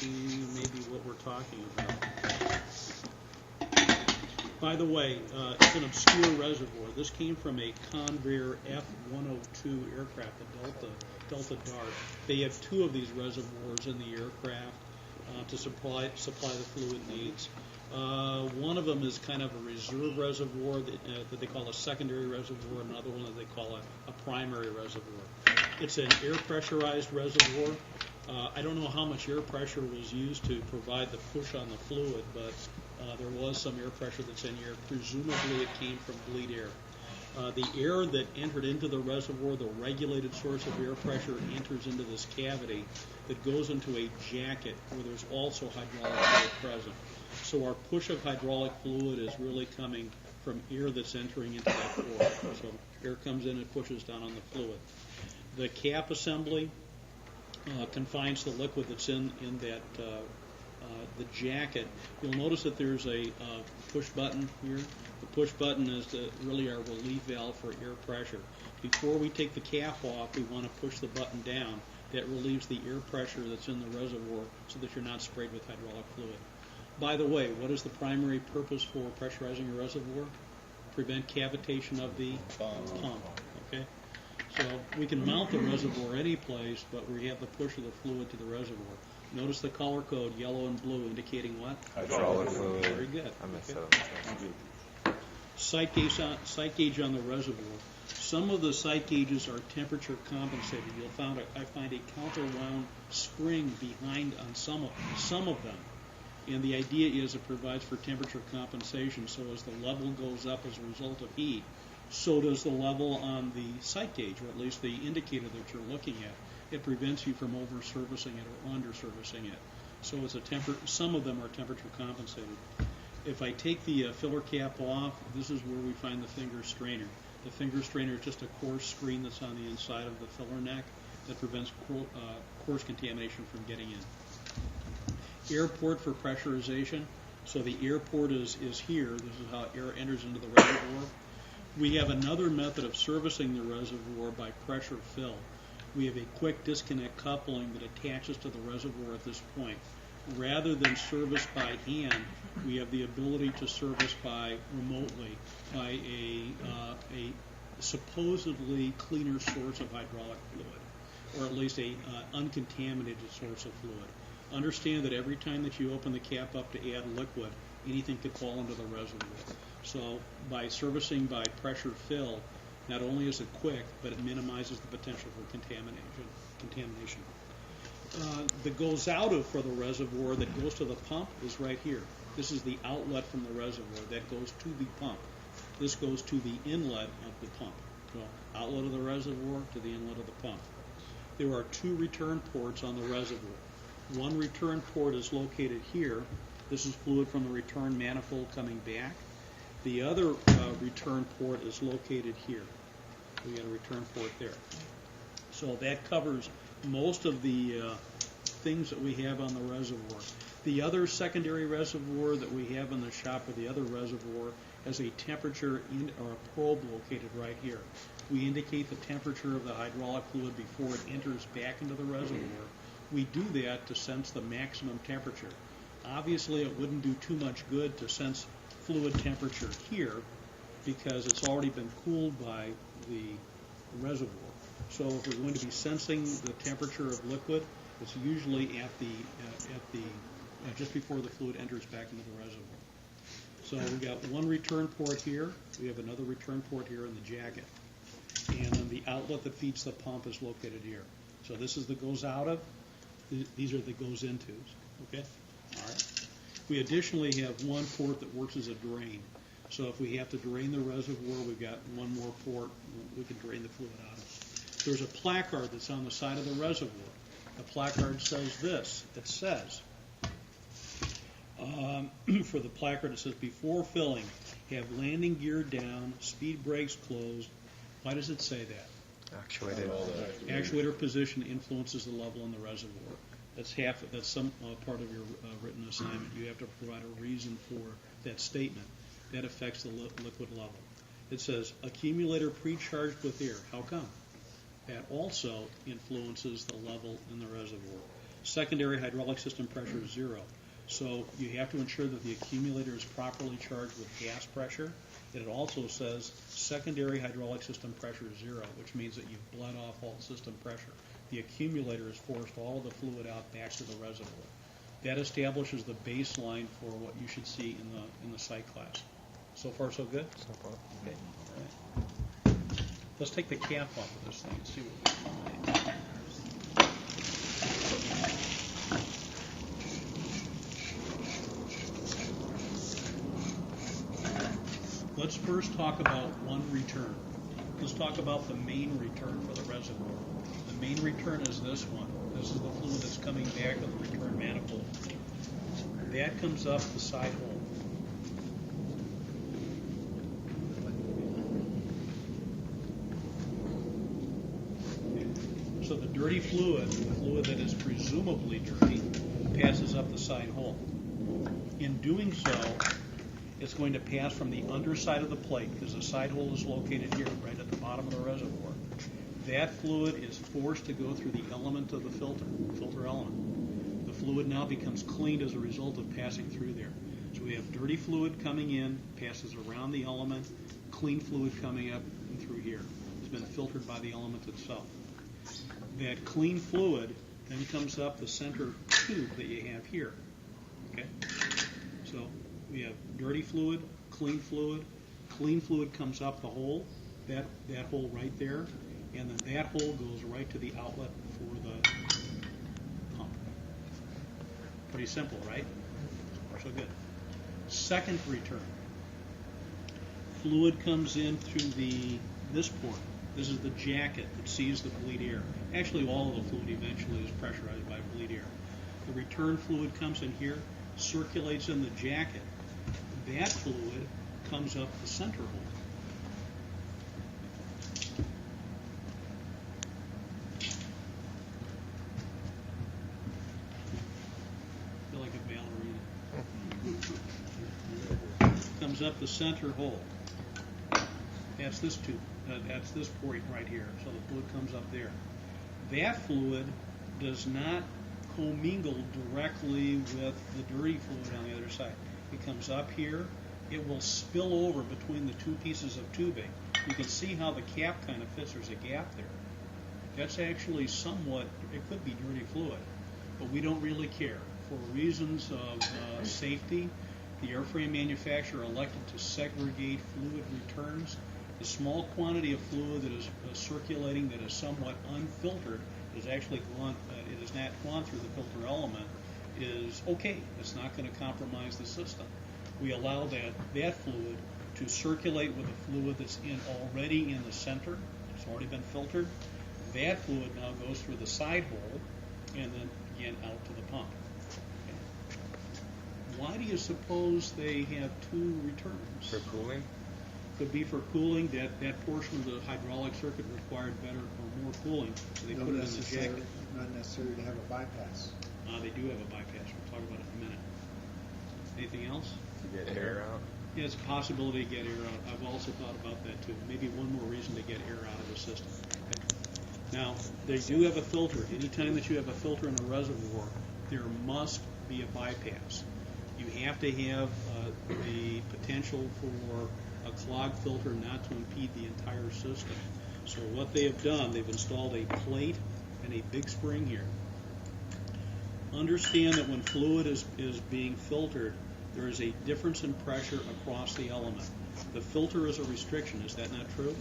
see maybe what we're talking about. By the way, it's an obscure reservoir. This came from a Convair F-102 aircraft, the Delta Dart. They have two of these reservoirs in the aircraft to supply the fluid needs. One of them is kind of a reserve reservoir that they call a secondary reservoir, another one that they call a primary reservoir. It's an air pressurized reservoir. I don't know how much air pressure was used to provide the push on the fluid, but there was some air pressure that's in here. Presumably it came from bleed air. The air that entered into the reservoir, the regulated source of air pressure, enters into this cavity that goes into a jacket where there's also hydraulic fluid present. So our push of hydraulic fluid is really coming from air that's entering into that pore. So air comes in and pushes down on the fluid. The cap assembly confines the liquid that's in that the jacket. You'll notice that there's a push button here. The push button is really our relief valve for air pressure. Before we take the cap off, we want to push the button down. That relieves the air pressure that's in the reservoir so that you're not sprayed with hydraulic fluid. By the way, what is the primary purpose for pressurizing a reservoir? Prevent cavitation of the pump. Okay? So we can mount the reservoir any place, but we have the push of the fluid to the reservoir. Notice the color code, yellow and blue, indicating what? Hydraulic fluid. Very good. I messed Okay. up. Sight gauge on the reservoir. Some of the sight gauges are temperature compensated. I find a counter-wound spring behind on some of them. And the idea is it provides for temperature compensation, so as the level goes up as a result of heat, so does the level on the sight gauge, or at least the indicator that you're looking at. It prevents you from over-servicing it or under-servicing it. So it's some of them are temperature compensated. If I take the filler cap off, this is where we find the finger strainer. The finger strainer is just a coarse screen that's on the inside of the filler neck that prevents coarse contamination from getting in. Air port for pressurization. So the air port is here. This is how air enters into the reservoir. We have another method of servicing the reservoir by pressure fill. We have a quick disconnect coupling that attaches to the reservoir at this point. Rather than service by hand, we have the ability to service remotely by a supposedly cleaner source of hydraulic fluid, or at least a uncontaminated source of fluid. Understand that every time that you open the cap up to add liquid, anything could fall into the reservoir. So by servicing by pressure fill, not only is it quick, but it minimizes the potential for contamination. The goes out of for the reservoir that goes to the pump is right here. This is the outlet from the reservoir that goes to the pump. This goes to the inlet of the pump. So outlet of the reservoir to the inlet of the pump. There are two return ports on the reservoir. One return port is located here. This is fluid from the return manifold coming back. The other return port is located here. We got a return port there. So that covers most of the things that we have on the reservoir. The other secondary reservoir that we have in the shop, or the other reservoir, has a temperature or a probe located right here. We indicate the temperature of the hydraulic fluid before it enters back into the reservoir. We do that to sense the maximum temperature. Obviously, it wouldn't do too much good to sense fluid temperature here because it's already been cooled by the reservoir. So if we're going to be sensing the temperature of liquid, it's usually at the just before the fluid enters back into the reservoir. So we've got one return port here. We have another return port here in the jacket. And then the outlet that feeds the pump is located here. So this is the goes out of. These are the goes into's. Okay? All right. We additionally have one port that works as a drain. So if we have to drain the reservoir, we've got one more port we can drain the fluid out of. There's a placard that's on the side of the reservoir. The placard says this. It says, for the placard, it says, before filling, have landing gear down, speed brakes closed. Why does it say that? Actuator position influences the level in the reservoir. That's some part of your written assignment. You have to provide a reason for that statement. That affects the liquid level. It says accumulator pre-charged with air. How come? That also influences the level in the reservoir. Secondary hydraulic system pressure is 0. So you have to ensure that the accumulator is properly charged with gas pressure. And it also says secondary hydraulic system pressure is 0, which means that you've bled off all system pressure. The accumulator has forced all of the fluid out back to the reservoir. That establishes the baseline for what you should see in the site class. So far, so good? So far. Okay. All right. Let's take the cap off of this thing and see what we can find. Let's first talk about one return. Let's talk about the main return for the reservoir. The main return is this one. This is the fluid that's coming back of the return manifold. That comes up the side hole. So the dirty fluid, the fluid that is presumably dirty, passes up the side hole. In doing so, it's going to pass from the underside of the plate, because the side hole is located here, right at the bottom of the reservoir. That fluid is forced to go through the element of the filter element. The fluid now becomes cleaned as a result of passing through there. So we have dirty fluid coming in, passes around the element, clean fluid coming up and through here. It's been filtered by the element itself. That clean fluid then comes up the center tube that you have here. Okay? So we have dirty fluid, clean fluid comes up the hole, that hole right there, and then that hole goes right to the outlet for the pump. Pretty simple, right? So good. Second return. Fluid comes in through this port. This is the jacket that sees the bleed air. Actually, all of the fluid eventually is pressurized by bleed air. The return fluid comes in here, circulates in the jacket. That fluid comes up the center hole. I feel like a ballerina. Comes up the center hole. That's this tube. That's this point right here. So the fluid comes up there. That fluid does not commingle directly with the dirty fluid on the other side. It comes up here. It will spill over between the two pieces of tubing. You can see how the cap kind of fits. There's a gap there. That's actually somewhat, it could be dirty fluid, but we don't really care. For reasons of safety, the airframe manufacturer elected to segregate fluid returns. The small quantity of fluid that is circulating that is somewhat unfiltered is actually it has not gone through the filter element is okay. It's not going to compromise the system. We allow that fluid to circulate with the fluid that's already in the center. It's already been filtered. That fluid now goes through the side hole and then again out to the pump. Okay. Why do you suppose they have two returns? For cooling? Could be for cooling. That portion of the hydraulic circuit required better or more cooling, so they put it in the jacket. Not necessarily to have a bypass. They do have a bypass. We'll talk about it in a minute. Anything else? To get air out? Yeah, it's a possibility to get air out. I've also thought about that too. Maybe one more reason to get air out of the system. Okay. Now, they do have a filter. Anytime that you have a filter in a reservoir, there must be a bypass. You have to have the potential for a clogged filter not to impede the entire system. So what they have done, they've installed a plate and a big spring here. Understand that when fluid is being filtered, there is a difference in pressure across the element. The filter is a restriction. Is that not true?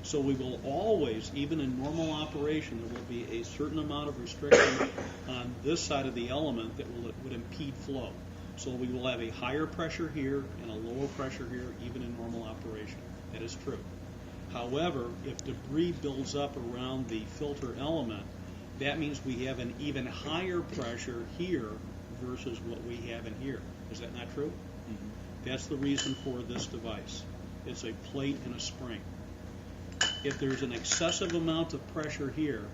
So we will always, even in normal operation, there will be a certain amount of restriction on this side of the element that would impede flow. So we will have a higher pressure here and a lower pressure here, even in normal operation. That is true. However, if debris builds up around the filter element, that means we have an even higher pressure here versus what we have in here. Is that not true? Mm-hmm. That's the reason for this device. It's a plate and a spring. If there's an excessive amount of pressure here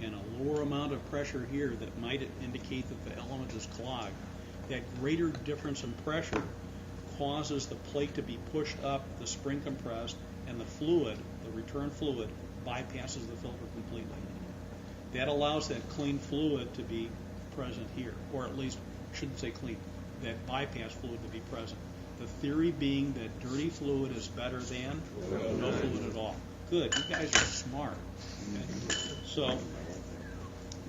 and a lower amount of pressure here that might indicate that the element is clogged, that greater difference in pressure causes the plate to be pushed up, the spring compressed, and the fluid, the return fluid, bypasses the filter completely. That allows that clean fluid to be present here, or at least, shouldn't say clean, that bypass fluid to be present. The theory being that dirty fluid is better than no fluid at all. Good, you guys are smart. Okay. So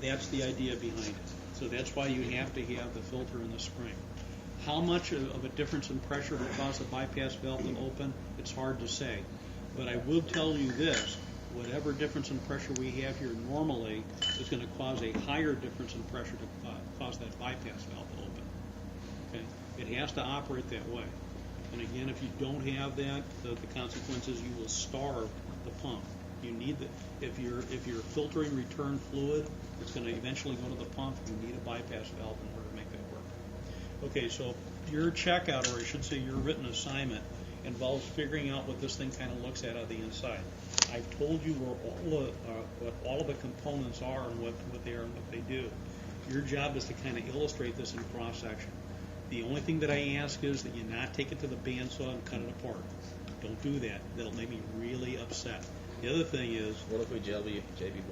that's the idea behind it. So that's why you have to have the filter in the spring. How much of a difference in pressure will cause the bypass valve to open? It's hard to say. But I will tell you this, whatever difference in pressure we have here normally is going to cause a higher difference in pressure to cause that bypass valve to open. Okay? It has to operate that way. And again, if you don't have that, the consequences, you will starve the pump. You need if you're filtering return fluid, it's going to eventually go to the pump. You need a bypass valve in order to make that work. Okay, so your checkout, or I should say your written assignment, involves figuring out what this thing kind of looks at on the inside. I've told you what all of the components are and what they are and what they do. Your job is to kind of illustrate this in cross section. The only thing that I ask is that you not take it to the bandsaw and cut it apart. Don't do that. That'll make me really upset. The other thing is, what if we JB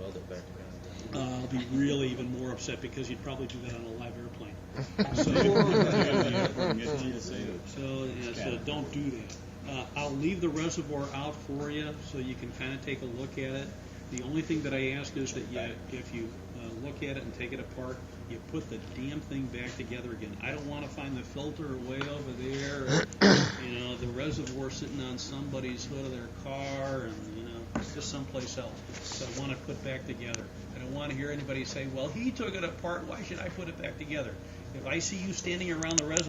weld it back around? I'll be really even more upset because you'd probably do that on a live airplane. So don't do that. I'll leave the reservoir out for you so you can kind of take a look at it. The only thing that I ask is that if you look at it and take it apart, you put the damn thing back together again. I don't want to find the filter way over there, or, the reservoir sitting on somebody's hood of their car, and just someplace else. So I want it put back together. I don't want to hear anybody say, "Well, he took it apart. Why should I put it back together?" If I see you standing around the reservoir